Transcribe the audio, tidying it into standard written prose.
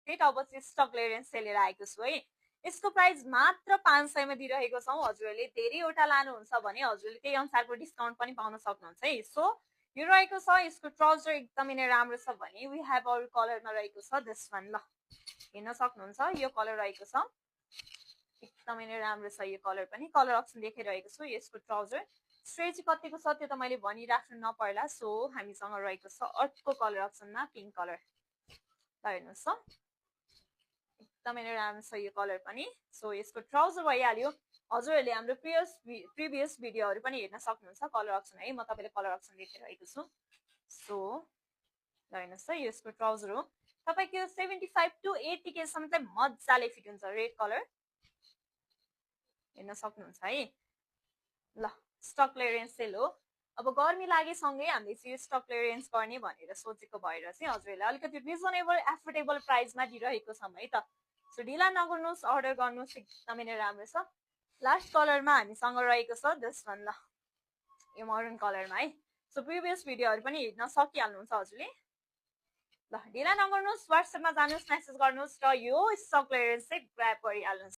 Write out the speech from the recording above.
Set. अब चाहिँ stock clearance sale लिएर आएको छु है। यसको प्राइस मात्र 500 मा दिइरहेको छौँ। हजुरहरूले धेरैवटा लानुहुन्छ भने हजुरले त्यही अनुसारको डिस्काउन्ट पनि पाउन सक्नुहुन्छ है। सो यो रहेको छ, यसको ट्राउजर एकदमै नै राम्रो छ भने वी हेभ अरू कलरमा रहेको छ दिस वान। ल हेर्न सक्नुहुन्छ यो कलर रहेको छ, एकदमै नै राम्रो छ यो कलर पनि। कलर अप्सन देखाइरहेको छु। यसको ट्राउजर स्ट्रेच कतिको छ त्यो त मैले भनिराख्नु नपर्ला। सो हामीसँग रहेको छ अर्को कलर अप्सनमा पिङ्क कलर। ल हेर्नुहोस् त एकदमै नै राम्रो छ यो कलर पनि। सो यसको ट्राउजर भइहाल्यो। हजुरहरूले हाम्रो प्रिभियस भिडियोहरू पनि हेर्न सक्नुहुन्छ कलर अप्सन है। म तपाईँले कलर अप्सन देखाइरहेको छु। सो ल हेर्नुहोस् त यसको ट्राउजर हो। तपाईँको 75 to 80 केजीसम्म चाहिँ मजाले फिट हुन्छ। रेड कलर हेर्न सक्नुहुन्छ है। ल स्टक क्लियरेन्स सेल हो। अब गर्मी लागेसँगै हामीले चाहिँ स्टक क्लियरेन्स गर्ने भनेर सोचेको भएर चाहिँ हजुरहरूलाई अलिकति रिजनेबल एफोर्डेबल प्राइसमा दिइरहेको छौँ है त। सो ढिला नगर्नुहोस्, अर्डर गर्नुहोस्, एकदमै नै राम्रो छ। लास्ट कलरमा हामीसँग रहेको छ दिस वान। ल यो मरुन कलरमा है। सो प्रिभियस भिडियोहरू पनि हेर्न सकिहाल्नुहुन्छ हजुरले। ल ढिला नगर्नुहोस्, वाट्सएपमा जानुहोस्, मेसेज गर्नुहोस् र यो स्टक क्लियरेन्स चाहिँ ग्र्याब गरिहाल्नुहोस्।